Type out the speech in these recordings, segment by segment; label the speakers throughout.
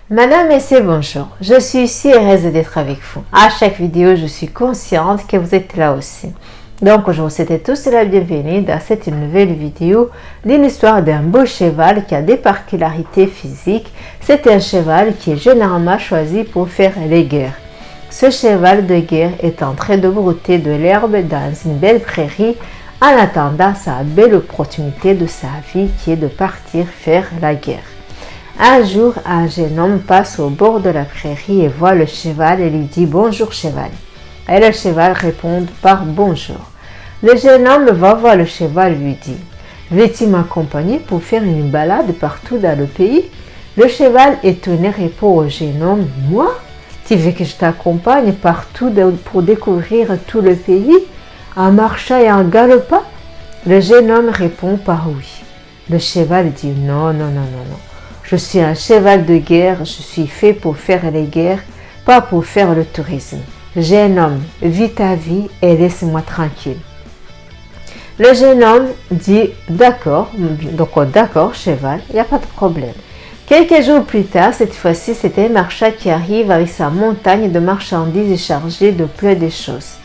Speaker 1: Madame, messieurs, bonjour. Je suis ici heureuse d'être avec vous. À chaque vidéo, je suis consciente que vous êtes là aussi. Donc, je vous souhaite tous la bienvenue dans cette nouvelle vidéo d'une histoire d'un beau cheval qui a des particularités physiques. C'est un cheval qui est généralement choisi pour faire les guerres. Ce cheval de guerre est en train de brouter de l'herbe dans une belle prairie en attendant sa belle opportunité de sa vie qui est de partir faire la guerre. Un jour, un jeune homme passe au bord de la prairie et voit le cheval et lui dit « Bonjour cheval ». Et le cheval répond par « Bonjour ». Le jeune homme va voir le cheval et lui dit « Veux-tu m'accompagner pour faire une balade partout dans le pays ?» Le cheval étonné répond au jeune homme « Moi ? Tu veux que je t'accompagne partout pour découvrir tout le pays en marchant et en galopant ?» Le jeune homme répond par « Oui ». Le cheval dit « Non, non, non, non, non. Je suis un cheval de guerre, je suis fait pour faire les guerres, pas pour faire le tourisme. Jeune homme, vis ta vie et laisse-moi tranquille. » Le jeune homme dit « D'accord, donc d'accord cheval, il n'y a pas de problème. » Quelques jours plus tard, cette fois-ci, c'était un marchand qui arrive avec sa montagne de marchandises chargée de plein de choses.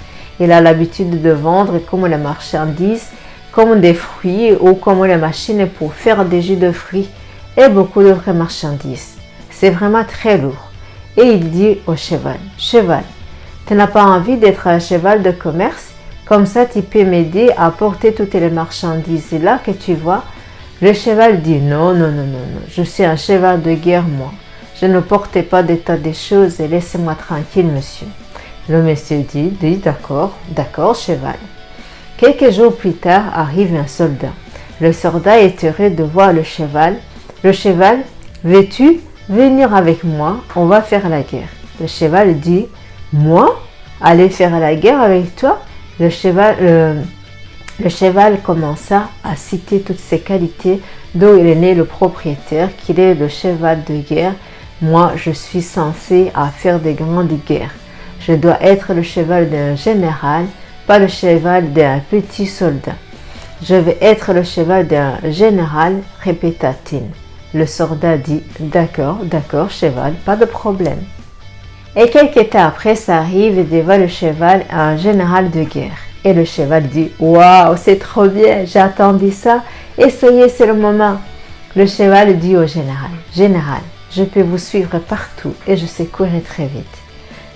Speaker 1: Il a l'habitude de vendre comme les marchandises, comme des fruits ou comme les machines pour faire des jus de fruits et beaucoup d'autres marchandises. C'est vraiment très lourd. Et il dit au cheval, « Cheval, tu n'as pas envie d'être un cheval de commerce? Comme ça, tu peux m'aider à porter toutes les marchandises là que tu vois. » Le cheval dit, « Non, non, non, non, non, je suis un cheval de guerre, moi. Je ne porte pas des tas de choses et laissez-moi tranquille, monsieur. » Le monsieur dit, « D'accord, d'accord, cheval. » Quelques jours plus tard, arrive un soldat. Le soldat est heureux de voir le cheval. Le cheval, « Veux-tu venir avec moi? On va faire la guerre. » Le cheval dit, « Moi? Aller faire la guerre avec toi? » Le cheval commença à citer toutes ses qualités dont il est né le propriétaire, qu'il est le cheval de guerre. « Moi, je suis censé à faire des grandes guerres. Je dois être le cheval d'un général, pas le cheval d'un petit soldat. Je vais être le cheval d'un général, répéta-t-il. Le soldat dit « D'accord, d'accord, cheval, pas de problème. » Et quelques temps après, ça arrive et devant le cheval un général de guerre. Et le cheval dit « Waouh, c'est trop bien, j'ai attendu ça, essayez, c'est le moment. » Le cheval dit au général « Général, je peux vous suivre partout et je sais courir très vite. »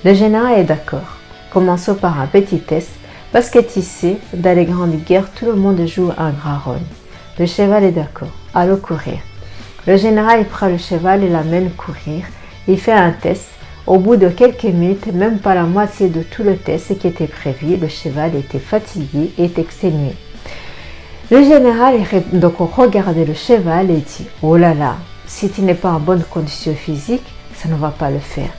Speaker 1: Le général est d'accord. Commençons par un petit test, parce que tu sais, dans les grandes guerres, tout le monde joue un grand rôle. Le cheval est d'accord. Allons courir. Le général prend le cheval et l'amène courir. Il fait un test. Au bout de quelques minutes, même pas la moitié de tout le test qui était prévu, le cheval était fatigué et exténué. Le général donc regarde le cheval et dit « Oh là là, si tu n'es pas en bonne condition physique, ça ne va pas le faire. »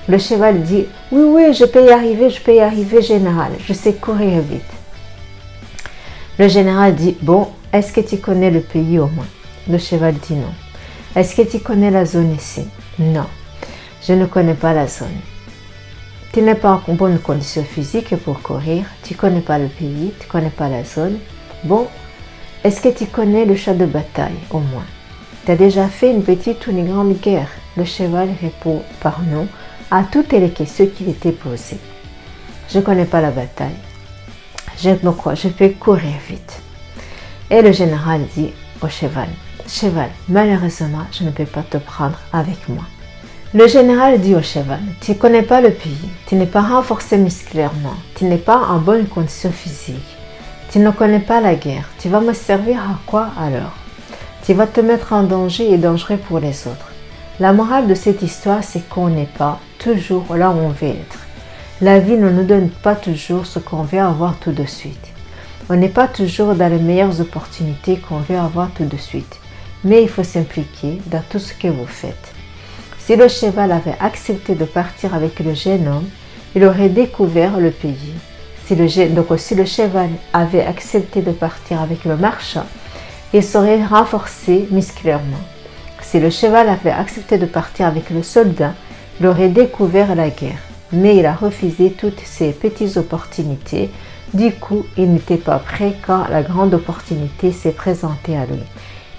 Speaker 1: Le cheval dit « Oui, oui, je peux y arriver, général, je sais courir vite. » Le général dit « Bon, est-ce que tu connais le pays au moins ?» Le cheval dit « Non. » « Est-ce que tu connais la zone ici ?»« Non, je ne connais pas la zone. » « Tu n'es pas en bonne condition physique pour courir, tu ne connais pas le pays, tu ne connais pas la zone. Bon, est-ce que tu connais le champ de bataille au moins? Tu as déjà fait une petite ou une grande guerre? Le cheval répond par non à toutes les questions qui étaient posées. Je ne connais pas la bataille. Je peux courir vite. Et le général dit au cheval, « Cheval, malheureusement, je ne peux pas te prendre avec moi. » Le général dit au cheval, « Tu ne connais pas le pays, tu n'es pas renforcé musculairement, tu n'es pas en bonne condition physique, tu ne connais pas la guerre, tu vas me servir à quoi alors? Tu vas te mettre en danger et dangereux pour les autres. » La morale de cette histoire, c'est qu'on n'est pas toujours là où on veut être. La vie ne nous donne pas toujours ce qu'on veut avoir tout de suite. On n'est pas toujours dans les meilleures opportunités qu'on veut avoir tout de suite. Mais il faut s'impliquer dans tout ce que vous faites. Si le cheval avait accepté de partir avec le jeune homme, il aurait découvert le pays. Si le cheval avait accepté de partir avec le marchand, il serait renforcé musculairement. Si le cheval avait accepté de partir avec le soldat, il aurait découvert la guerre. Mais il a refusé toutes ces petites opportunités. Du coup, il n'était pas prêt quand la grande opportunité s'est présentée à lui.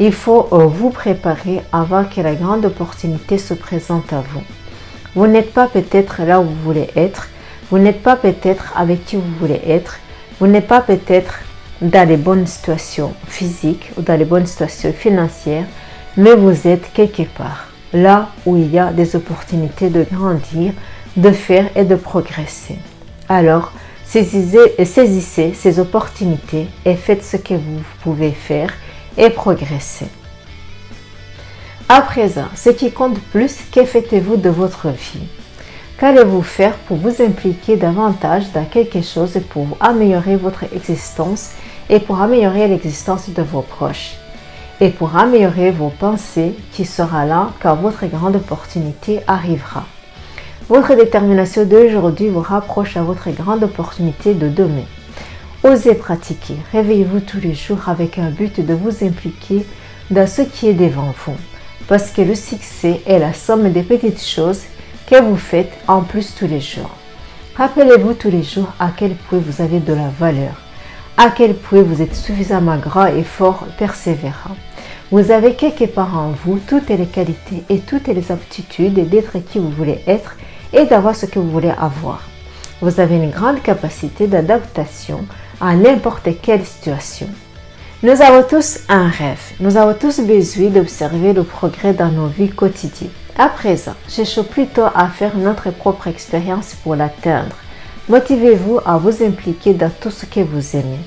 Speaker 1: Il faut vous préparer avant que la grande opportunité se présente à vous. Vous n'êtes pas peut-être là où vous voulez être. Vous n'êtes pas peut-être avec qui vous voulez être. Vous n'êtes pas peut-être dans les bonnes situations physiques ou dans les bonnes situations financières, mais vous êtes quelque part, là où il y a des opportunités de grandir, de faire et de progresser. Alors, saisissez ces opportunités et faites ce que vous pouvez faire et progresser. À présent, ce qui compte plus, que faites-vous de votre vie? Qu'allez-vous faire pour vous impliquer davantage dans quelque chose pour améliorer votre existence et pour améliorer l'existence de vos proches et pour améliorer vos pensées qui sera là quand votre grande opportunité arrivera? Votre détermination d'aujourd'hui vous rapproche à votre grande opportunité de demain. Osez pratiquer. Réveillez-vous tous les jours avec un but de vous impliquer dans ce qui est devant vous. Parce que le succès est la somme des petites choses que vous faites en plus tous les jours. Rappelez-vous tous les jours à quel point vous avez de la valeur, à quel point vous êtes suffisamment grand et fort, persévérant. Vous avez quelque part en vous toutes les qualités et toutes les aptitudes d'être qui vous voulez être et d'avoir ce que vous voulez avoir. Vous avez une grande capacité d'adaptation à n'importe quelle situation. Nous avons tous un rêve. Nous avons tous besoin d'observer le progrès dans nos vies quotidiennes. À présent, cherchez plutôt à faire notre propre expérience pour l'atteindre. Motivez-vous à vous impliquer dans tout ce que vous aimez.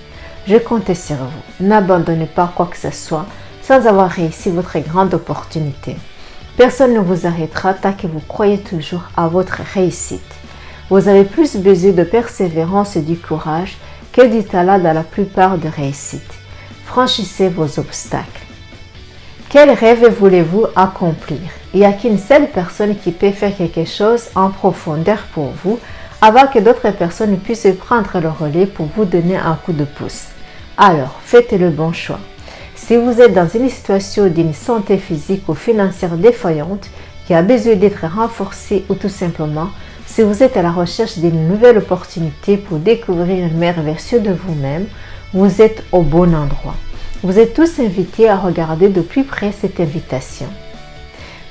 Speaker 1: Je compte sur vous. N'abandonnez pas quoi que ce soit sans avoir réussi votre grande opportunité. Personne ne vous arrêtera tant que vous croyez toujours à votre réussite. Vous avez plus besoin de persévérance et du courage que du talent dans la plupart des réussites. Franchissez vos obstacles. Quel rêve voulez-vous accomplir? Il n'y a qu'une seule personne qui peut faire quelque chose en profondeur pour vous avant que d'autres personnes puissent prendre le relais pour vous donner un coup de pouce. Alors, faites le bon choix. Si vous êtes dans une situation d'une santé physique ou financière défaillante qui a besoin d'être renforcée ou tout simplement, si vous êtes à la recherche d'une nouvelle opportunité pour découvrir une meilleure version de vous-même, vous êtes au bon endroit. Vous êtes tous invités à regarder de plus près cette invitation.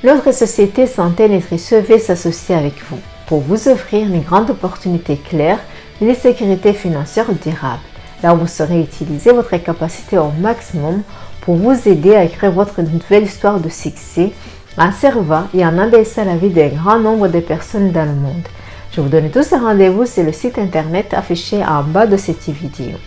Speaker 1: Notre société Santé Nutrition veut s'associer avec vous pour vous offrir une grande opportunité claire d'une sécurité financière durable. Là où vous saurez utiliser votre capacité au maximum pour vous aider à écrire votre nouvelle histoire de succès en servant et en embellissant la vie d'un grand nombre de personnes dans le monde. Je vous donne tous un rendez-vous sur le site internet affiché en bas de cette vidéo.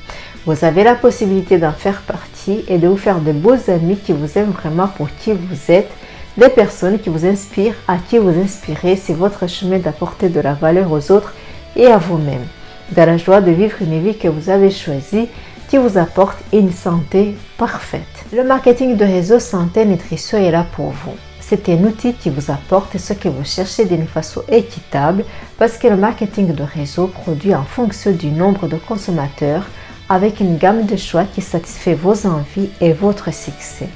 Speaker 1: Vous avez la possibilité d'en faire partie et de vous faire de beaux amis qui vous aiment vraiment pour qui vous êtes, des personnes qui vous inspirent, à qui vous inspirez. C'est votre chemin d'apporter de la valeur aux autres et à vous-même, dans la joie de vivre une vie que vous avez choisie, qui vous apporte une santé parfaite. Le marketing de réseau Santé Nutrition est là pour vous. C'est un outil qui vous apporte ce que vous cherchez d'une façon équitable parce que le marketing de réseau produit en fonction du nombre de consommateurs avec une gamme de choix qui satisfait vos envies et votre succès.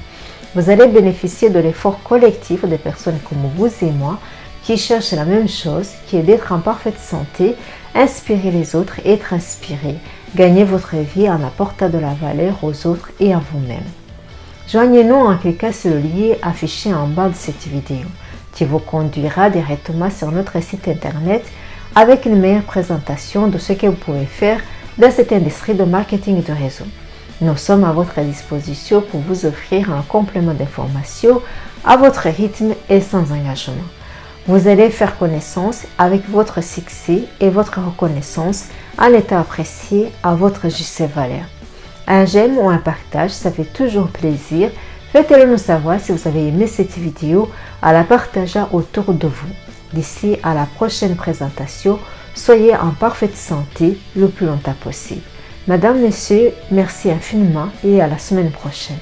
Speaker 1: Vous allez bénéficier de l'effort collectif des personnes comme vous et moi qui cherchent la même chose, qui est d'être en parfaite santé, inspirer les autres et être inspiré, gagner votre vie en apportant de la valeur aux autres et à vous-même. Joignez-nous en cliquant sur le lien affiché en bas de cette vidéo qui vous conduira directement sur notre site internet avec une meilleure présentation de ce que vous pouvez faire dans cette industrie de marketing de réseau. Nous sommes à votre disposition pour vous offrir un complément d'information à votre rythme et sans engagement. Vous allez faire connaissance avec votre succès et votre reconnaissance en étant apprécié à votre juste valeur. Un j'aime ou un partage, ça fait toujours plaisir. Faites-le nous savoir si vous avez aimé cette vidéo en la partageant autour de vous. D'ici à la prochaine présentation, soyez en parfaite santé le plus longtemps possible. Madame, Monsieur, merci infiniment et à la semaine prochaine.